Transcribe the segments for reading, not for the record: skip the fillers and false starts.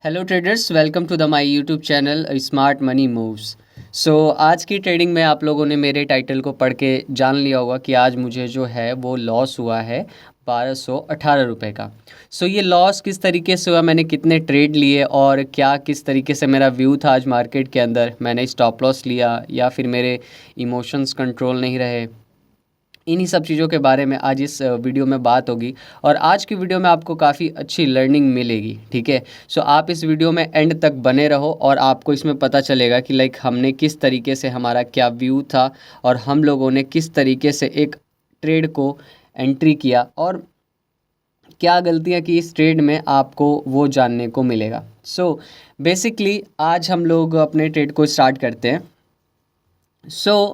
Hello traders, welcome to the my YouTube channel smart money moves. आज की trading में आप लोगों ने मेरे टाइटल को पढ़ के जान लिया होगा कि आज मुझे जो है वो लॉस हुआ है 1218 रुपये का। ये लॉस किस तरीके से हुआ, मैंने कितने ट्रेड लिए और क्या किस तरीके से मेरा व्यू था आज मार्केट के अंदर, मैंने स्टॉप लॉस लिया या फिर मेरे इमोशंस कंट्रोल नहीं रहे, इन्हीं सब चीज़ों के बारे में आज इस वीडियो में बात होगी। और आज की वीडियो में आपको काफ़ी अच्छी लर्निंग मिलेगी। ठीक है, आप इस वीडियो में एंड तक बने रहो और आपको इसमें पता चलेगा कि हमने किस तरीके से, हमारा क्या व्यू था और हम लोगों ने किस तरीके से एक ट्रेड को एंट्री किया और क्या गलतियाँ की इस ट्रेड में, आपको वो जानने को मिलेगा। बेसिकली आज हम लोग अपने ट्रेड को स्टार्ट करते हैं।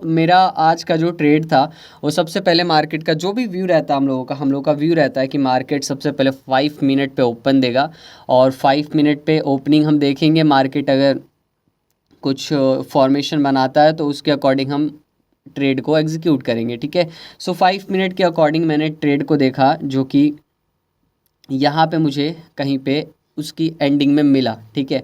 मेरा आज का जो ट्रेड था वो सबसे पहले मार्केट का जो भी व्यू रहता है हम लोग का व्यू रहता है कि मार्केट सबसे पहले 5 मिनट पे ओपन देगा और 5 मिनट पे ओपनिंग हम देखेंगे। मार्केट अगर कुछ फॉर्मेशन बनाता है तो उसके अकॉर्डिंग हम ट्रेड को एग्जीक्यूट करेंगे। ठीक है, 5 मिनट के अकॉर्डिंग मैंने ट्रेड को देखा जो कि यहाँ पे मुझे कहीं पे उसकी एंडिंग में मिला। ठीक है,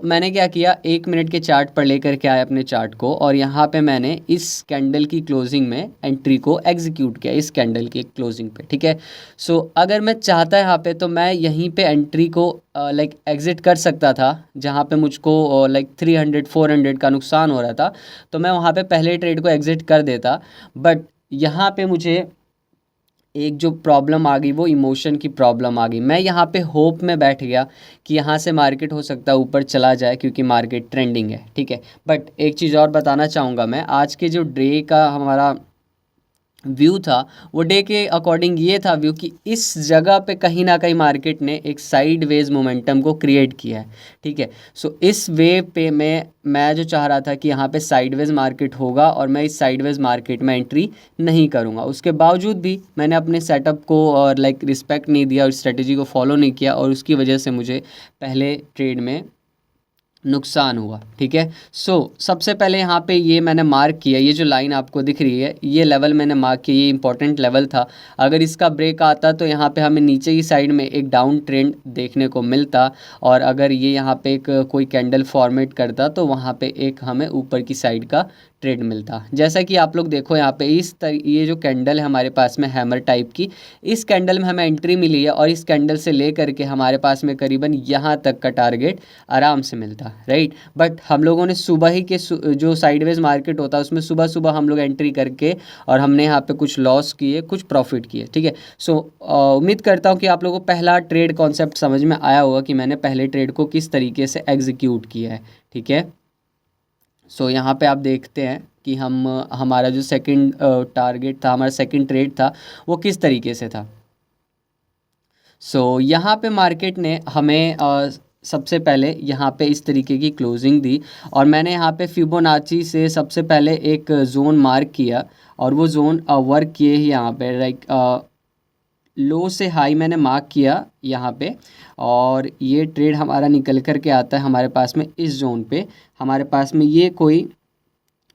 मैंने क्या किया, 1 मिनट के चार्ट पर लेकर के आया अपने चार्ट को और यहाँ पे मैंने इस कैंडल की क्लोजिंग में एंट्री को एग्जीक्यूट किया, इस कैंडल की क्लोजिंग पे। ठीक है, अगर मैं चाहता यहाँ पे तो मैं यहीं पे एंट्री को एग्जिट कर सकता था, जहाँ पे मुझको 300-400 का नुकसान हो रहा था, तो मैं वहाँ पे पहले ट्रेड को एग्जिट कर देता। बट यहाँ पे मुझे एक जो प्रॉब्लम आ गई वो इमोशन की प्रॉब्लम आ गई। मैं यहाँ पे होप में बैठ गया कि यहाँ से मार्केट हो सकता है ऊपर चला जाए क्योंकि मार्केट ट्रेंडिंग है। ठीक है, बट एक चीज़ और बताना चाहूँगा मैं, आज के जो डे का हमारा व्यू था वो डे के अकॉर्डिंग ये था व्यू कि इस जगह पे कहीं ना कहीं मार्केट ने एक साइड वेज मोमेंटम को क्रिएट किया है। ठीक है, इस वे पे मैं जो चाह रहा था कि यहाँ पे साइडवेज मार्केट होगा और मैं इस साइडवेज मार्केट में एंट्री नहीं करूँगा। उसके बावजूद भी मैंने अपने सेटअप को और रिस्पेक्ट नहीं दिया और स्ट्रेटजी को फॉलो नहीं किया और उसकी वजह से मुझे पहले ट्रेड में नुकसान हुआ। ठीक है, सबसे पहले यहाँ पे ये मैंने मार्क किया, ये जो लाइन आपको दिख रही है ये लेवल मैंने मार्क किया, ये इंपॉर्टेंट लेवल था। अगर इसका ब्रेक आता तो यहाँ पे हमें नीचे की साइड में एक डाउन ट्रेंड देखने को मिलता और अगर ये यहाँ पे एक कोई कैंडल फॉर्मेट करता तो वहाँ पे एक हमें ऊपर की साइड का ट्रेड मिलता। जैसा कि आप लोग देखो यहाँ पे ये जो कैंडल है हमारे पास में हैमर टाइप की, इस कैंडल में हमें एंट्री मिली है और इस कैंडल से ले करके हमारे पास में करीबन यहाँ तक का टारगेट आराम से मिलता, राइट। बट हम लोगों ने सुबह ही के जो साइडवेज मार्केट होता है उसमें सुबह सुबह हम लोग एंट्री करके और हमने यहाँ पे कुछ लॉस किए, कुछ प्रॉफिट किए। ठीक है, उम्मीद करता हूँ कि आप लोगों को पहला ट्रेड कॉन्सेप्ट समझ में आया होगा कि मैंने पहले ट्रेड को किस तरीके से एग्जीक्यूट किया है। ठीक है, यहाँ पे आप देखते हैं कि हमारा जो सेकंड टारगेट था, हमारा सेकंड ट्रेड था, वो किस तरीके से था। यहाँ पे मार्केट ने हमें सबसे पहले यहाँ पे इस तरीके की क्लोजिंग दी और मैंने यहाँ पे फिबोनाची से सबसे पहले एक जोन मार्क किया और वो जोन वर्क किए ही यहाँ पे लो से हाई मैंने मार्क किया यहाँ पे और ये ट्रेड हमारा निकल कर के आता है हमारे पास में इस जोन पे। हमारे पास में ये कोई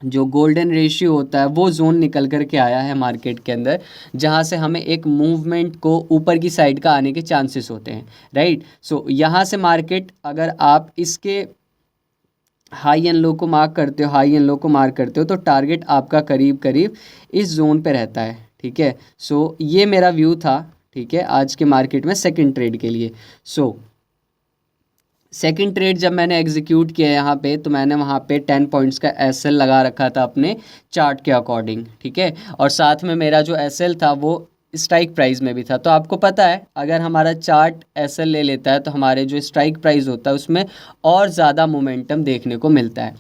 जो गोल्डन रेशियो होता है वो जोन निकल कर के आया है मार्केट के अंदर, जहाँ से हमें एक मूवमेंट को ऊपर की साइड का आने के चांसेस होते हैं, राइट। यहाँ से मार्केट, अगर आप इसके हाई एंड लो को मार्क करते हो, हाई एंड लो को मार्क करते हो तो टारगेट आपका करीब करीब इस जोन पे रहता है। ठीक है, ये मेरा व्यू था। ठीक है, आज के मार्केट में सेकंड ट्रेड के लिए। सेकंड ट्रेड जब मैंने एग्जीक्यूट किया यहाँ पे तो मैंने वहाँ पे 10 पॉइंट्स का एसएल लगा रखा था अपने चार्ट के अकॉर्डिंग। ठीक है, और साथ में मेरा जो एसएल था वो स्ट्राइक प्राइस में भी था। तो आपको पता है अगर हमारा चार्ट एसएल ले लेता है तो हमारे जो स्ट्राइक प्राइस होता है उसमें और ज़्यादा मोमेंटम देखने को मिलता है।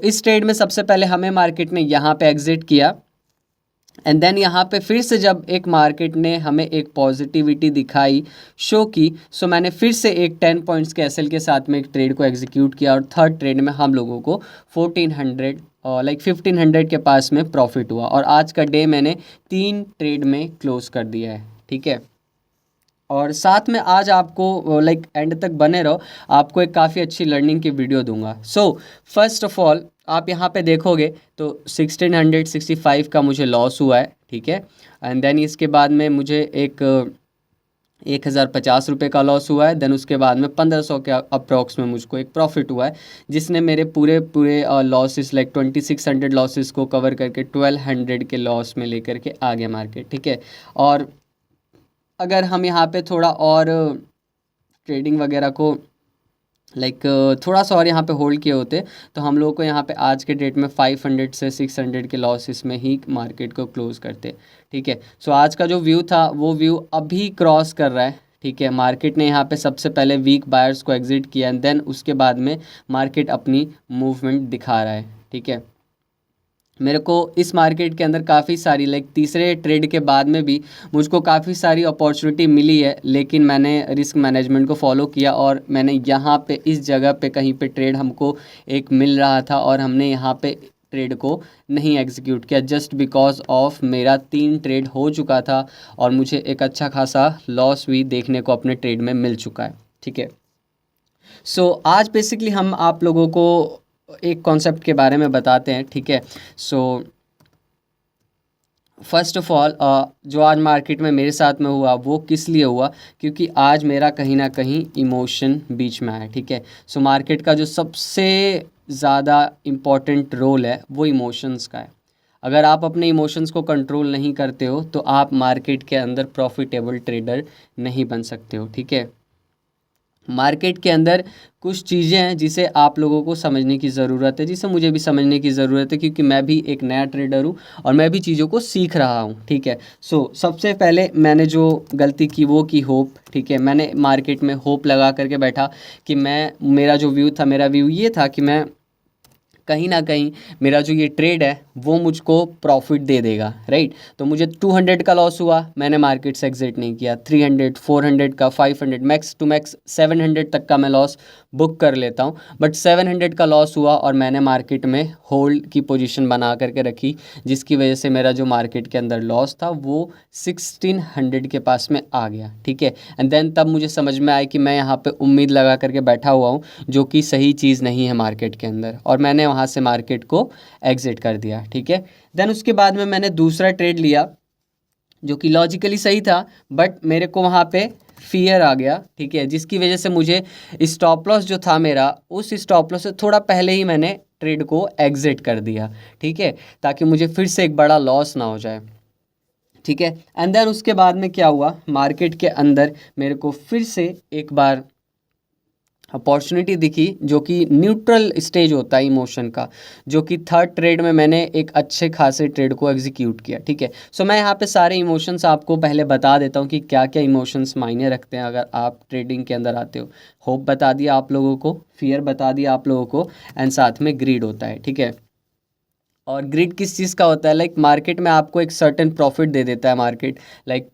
इस ट्रेड में सबसे पहले हमें मार्केट ने यहाँ पे एग्जिट किया एंड देन यहाँ पे फिर से जब एक मार्केट ने हमें एक पॉजिटिविटी दिखाई, शो की, मैंने फिर से एक 10 पॉइंट्स के एसएल के साथ में एक ट्रेड को एग्जीक्यूट किया और थर्ड ट्रेड में हम लोगों को 1500 के पास में प्रॉफिट हुआ और आज का डे मैंने 3 ट्रेड में क्लोज कर दिया है। ठीक है, और साथ में आज आपको एंड तक बने रहो, आपको एक काफ़ी अच्छी लर्निंग की वीडियो दूंगा। फर्स्ट ऑफ ऑल आप यहाँ पे देखोगे तो 1665 का मुझे लॉस हुआ है। ठीक है, एंड देन इसके बाद में मुझे एक ₹1050 का लॉस हुआ है। देन उसके बाद में 1500 के अप्रॉक्स में मुझको एक प्रॉफिट हुआ है, जिसने मेरे पूरे पूरे लॉसेस लाइक 2600 लॉसेस को कवर करके 1200 के लॉस में लेकर के आ गया मार्केट। ठीक है। और अगर हम यहाँ पे थोड़ा और ट्रेडिंग वगैरह को लाइक थोड़ा सा और यहाँ पे होल्ड किए होते, तो हम लोग को यहाँ पे आज के डेट में 500 से 600 के लॉसेस में ही मार्केट को क्लोज करते। ठीक है। सो आज का जो व्यू था वो व्यू अभी क्रॉस कर रहा है। ठीक है। मार्केट ने यहाँ पे सबसे पहले वीक बायर्स को एग्जिट किया एंड देन उसके बाद में मार्केट अपनी मूवमेंट दिखा रहा है। ठीक है। मेरे को इस मार्केट के अंदर काफ़ी सारी लाइक तीसरे ट्रेड के बाद में भी मुझको काफ़ी सारी अपॉर्चुनिटी मिली है, लेकिन मैंने रिस्क मैनेजमेंट को फॉलो किया और मैंने यहाँ पे इस जगह पे कहीं पे ट्रेड हमको एक मिल रहा था और हमने यहाँ पे ट्रेड को नहीं एग्जीक्यूट किया जस्ट बिकॉज ऑफ मेरा 3 ट्रेड हो चुका था और मुझे एक अच्छा खासा लॉस भी देखने को अपने ट्रेड में मिल चुका है। ठीक है। सो आज बेसिकली हम आप लोगों को एक कॉन्सेप्ट के बारे में बताते हैं। ठीक है। सो फर्स्ट ऑफ ऑल जो आज मार्केट में मेरे साथ में हुआ वो किस लिए हुआ, क्योंकि आज मेरा कहीं ना कहीं इमोशन बीच में आया। ठीक है। सो मार्केट का जो सबसे ज़्यादा इम्पॉर्टेंट रोल है वो इमोशंस का है। अगर आप अपने इमोशंस को कंट्रोल नहीं करते हो तो आप मार्केट के अंदर प्रॉफिटेबल ट्रेडर नहीं बन सकते हो। ठीक है। मार्केट के अंदर कुछ चीज़ें हैं जिसे आप लोगों को समझने की ज़रूरत है, जिसे मुझे भी समझने की ज़रूरत है, क्योंकि मैं भी एक नया ट्रेडर हूँ और मैं भी चीज़ों को सीख रहा हूँ। ठीक है। सो सबसे पहले मैंने जो गलती की वो की होप। ठीक है। मैंने मार्केट में होप लगा करके बैठा कि मेरा जो व्यू था, मेरा व्यू ये था कि मैं कहीं ना कहीं मेरा जो ये ट्रेड है वो मुझको प्रॉफिट दे देगा। राइट। तो मुझे 200 का लॉस हुआ, मैंने मार्केट से एग्जिट नहीं किया। 300, 400 का, 500, मैक्स टू मैक्स 700 तक का मैं लॉस बुक कर लेता हूँ, बट 700 का लॉस हुआ और मैंने मार्केट में होल्ड की पोजीशन बना करके रखी, जिसकी वजह से मेरा जो मार्केट के अंदर लॉस था वो 1600 के पास में आ गया। ठीक है। एंड देन तब मुझे समझ में आया कि मैं यहाँ पे उम्मीद लगा करके बैठा हुआ हूँ, जो कि सही चीज़ नहीं है मार्केट के अंदर, और मैंने वहाँ से मार्केट को एग्जिट कर दिया। ठीक है। देन उसके बाद में मैंने दूसरा ट्रेड लिया जो कि लॉजिकली सही था, बट मेरे को वहाँ पे फियर आ गया। ठीक है। जिसकी वजह से मुझे स्टॉप लॉस जो था मेरा, उस स्टॉप लॉस से थोड़ा पहले ही मैंने ट्रेड को एग्जिट कर दिया। ठीक है। ताकि मुझे फिर से एक बड़ा लॉस ना हो जाए। ठीक है। एंड देन उसके बाद में क्या हुआ, मार्केट के अंदर मेरे को फिर से एक बार अपॉर्चुनिटी दिखी, जो कि न्यूट्रल स्टेज होता है इमोशन का, जो कि थर्ड ट्रेड में मैंने एक अच्छे खासे ट्रेड को एग्जीक्यूट किया। ठीक है। सो मैं यहाँ पे सारे इमोशंस आपको पहले बता देता हूँ कि क्या क्या इमोशंस मायने रखते हैं अगर आप ट्रेडिंग के अंदर आते हो। होप बता दिया आप लोगों को, फियर बता दिया आप लोगों को, एंड साथ में ग्रीड होता है। ठीक है। और ग्रीड किस चीज़ का होता है, लाइक मार्केट में आपको एक सर्टेन प्रॉफिट दे देता है मार्केट, लाइक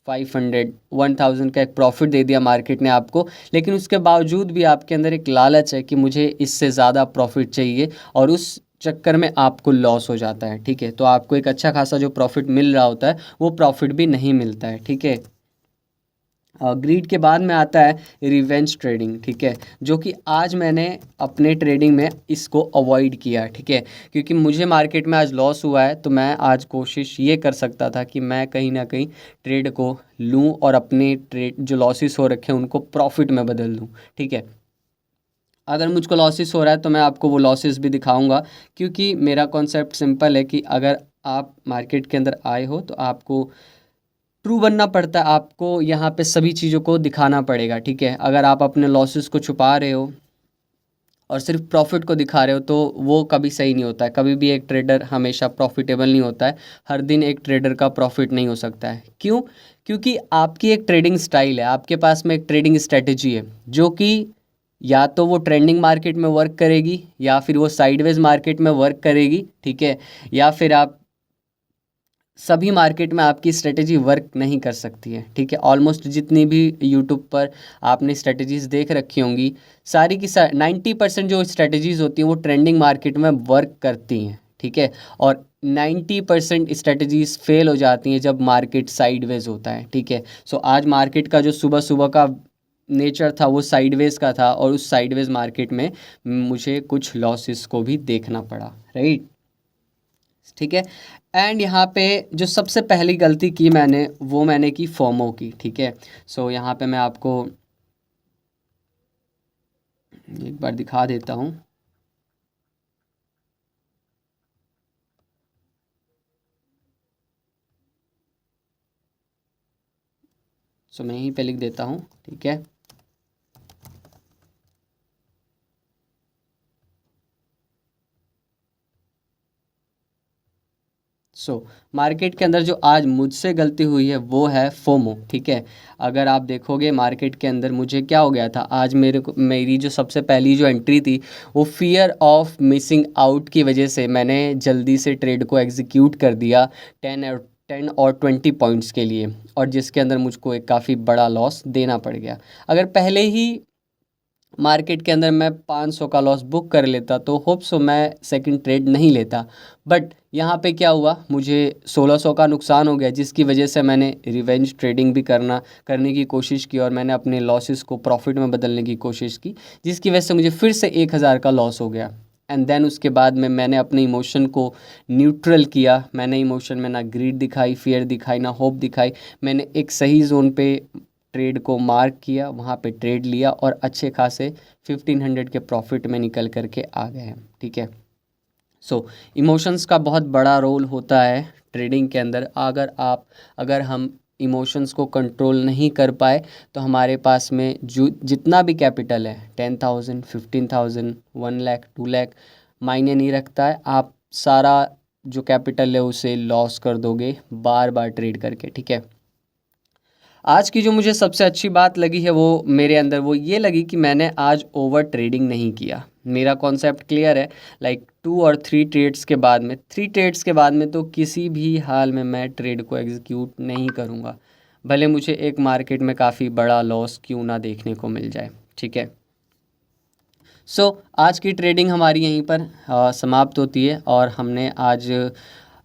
500, 1000 का एक प्रॉफिट दे दिया मार्केट ने आपको, लेकिन उसके बावजूद भी आपके अंदर एक लालच है कि मुझे इससे ज़्यादा प्रॉफिट चाहिए, और उस चक्कर में आपको लॉस हो जाता है। ठीक है। तो आपको एक अच्छा खासा जो प्रॉफिट मिल रहा होता है वो प्रॉफिट भी नहीं मिलता है। ठीक है। ग्रीड के बाद में आता है रिवेंज ट्रेडिंग। ठीक है। जो कि आज मैंने अपने ट्रेडिंग में इसको अवॉइड किया। ठीक है। क्योंकि मुझे मार्केट में आज लॉस हुआ है, तो मैं आज कोशिश ये कर सकता था कि मैं कहीं ना कहीं ट्रेड को लूँ और अपने ट्रेड जो लॉसेस हो रखे हैं उनको प्रॉफिट में बदल दूँ। ठीक है। अगर मुझको लॉसेस हो रहा है तो मैं आपको वो लॉसेस भी दिखाऊंगा, क्योंकि मेरा कॉन्सेप्ट सिंपल है कि अगर आप मार्केट के अंदर आए हो तो आपको ट्रू बनना पड़ता है, आपको यहाँ पे सभी चीज़ों को दिखाना पड़ेगा। ठीक है। अगर आप अपने लॉसेस को छुपा रहे हो और सिर्फ प्रॉफिट को दिखा रहे हो तो वो कभी सही नहीं होता है। कभी भी एक ट्रेडर हमेशा प्रॉफिटेबल नहीं होता है, हर दिन एक ट्रेडर का प्रॉफिट नहीं हो सकता है। क्यों? क्योंकि आपकी एक ट्रेडिंग स्टाइल है, आपके पास में एक ट्रेडिंग स्ट्रेटेजी है, जो कि या तो वो ट्रेंडिंग मार्केट में वर्क करेगी या फिर वो साइडवेज मार्केट में वर्क करेगी। ठीक है। या फिर आप सभी मार्केट में आपकी स्ट्रेटेजी वर्क नहीं कर सकती है। ठीक है। ऑलमोस्ट जितनी भी यूट्यूब पर आपने स्ट्रेटेजीज देख रखी होंगी, सारी की 90% जो स्ट्रेटेजीज होती हैं वो ट्रेंडिंग मार्केट में वर्क करती हैं। ठीक है। और 90% स्ट्रेटेजीज फेल हो जाती हैं जब मार्केट साइडवेज होता है। ठीक है। सो आज मार्केट का जो सुबह सुबह का नेचर था वो साइडवेज का था, और उस साइडवेज मार्केट में मुझे कुछ लॉसेस को भी देखना पड़ा। राइट। ठीक है। एंड यहाँ पे जो सबसे पहली गलती की मैंने, वो मैंने की फोमो की, ठीक है। सो यहाँ पे मैं आपको एक बार दिखा देता हूँ। सो मैं यहीं पे लिख देता हूँ, ठीक है। सो मार्केट के अंदर जो आज मुझसे गलती हुई है वो है फोमो, ठीक है। अगर आप देखोगे मार्केट के अंदर मुझे क्या हो गया था, आज मेरी जो सबसे पहली जो एंट्री थी वो फियर ऑफ मिसिंग आउट की वजह से मैंने जल्दी से ट्रेड को एग्जीक्यूट कर दिया 10 और 20 पॉइंट्स के लिए, और जिसके अंदर मुझको एक काफ़ी बड़ा लॉस देना पड़ गया। अगर पहले ही मार्केट के अंदर मैं 500 का लॉस बुक कर लेता तो होप सो मैं सेकंड ट्रेड नहीं लेता। बट यहाँ पे क्या हुआ, मुझे 1600 का नुकसान हो गया, जिसकी वजह से मैंने रिवेंज ट्रेडिंग भी करने की कोशिश की, और मैंने अपने लॉसेस को प्रॉफिट में बदलने की कोशिश की, जिसकी वजह से मुझे फिर से 1000 का लॉस हो गया। एंड देन उसके बाद में मैंने अपने इमोशन को न्यूट्रल किया। मैंने इमोशन में ना ग्रीड दिखाई, फियर दिखाई, ना होप दिखाई। मैंने एक सही जोन पे ट्रेड को मार्क किया, वहाँ पे ट्रेड लिया, और अच्छे खासे 1500 के प्रॉफिट में निकल करके आ गए हैं, ठीक है। सो इमोशंस का बहुत बड़ा रोल होता है ट्रेडिंग के अंदर। अगर हम इमोशंस को कंट्रोल नहीं कर पाए तो हमारे पास में जो जितना भी कैपिटल है, 10,000, 15,000, 1 लाख, 2 लाख, मायने नहीं रखता है। आप सारा जो कैपिटल है उसे लॉस कर दोगे बार बार ट्रेड करके, ठीक है। आज की जो मुझे सबसे अच्छी बात लगी है वो मेरे अंदर वो ये लगी कि मैंने आज ओवर ट्रेडिंग नहीं किया। मेरा कॉन्सेप्ट क्लियर है, लाइक 2 और 3 ट्रेड्स के बाद में, 3 ट्रेड्स के बाद में तो किसी भी हाल में मैं ट्रेड को एग्जीक्यूट नहीं करूँगा, भले मुझे एक मार्केट में काफ़ी बड़ा लॉस क्यों ना देखने को मिल जाए, ठीक है। आज की ट्रेडिंग हमारी यहीं पर समाप्त होती है, और हमने आज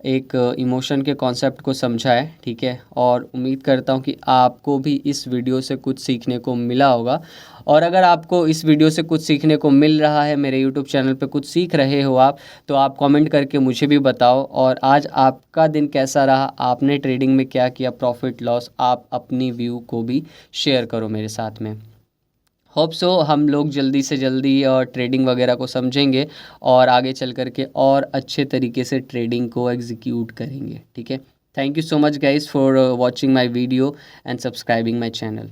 एक इमोशन के कॉन्सेप्ट को समझा है, ठीक है। और उम्मीद करता हूँ कि आपको भी इस वीडियो से कुछ सीखने को मिला होगा। और अगर आपको इस वीडियो से कुछ सीखने को मिल रहा है, मेरे यूट्यूब चैनल पे कुछ सीख रहे हो आप, तो आप कमेंट करके मुझे भी बताओ। और आज आपका दिन कैसा रहा, आपने ट्रेडिंग में क्या किया, प्रॉफिट लॉस, आप अपनी व्यू को भी शेयर करो मेरे साथ में। होप सो हम लोग जल्दी से जल्दी ट्रेडिंग वगैरह को समझेंगे, और आगे चल कर के और अच्छे तरीके से ट्रेडिंग को एग्जीक्यूट करेंगे, ठीक है। Thank you so much guys for watching my video and subscribing my channel.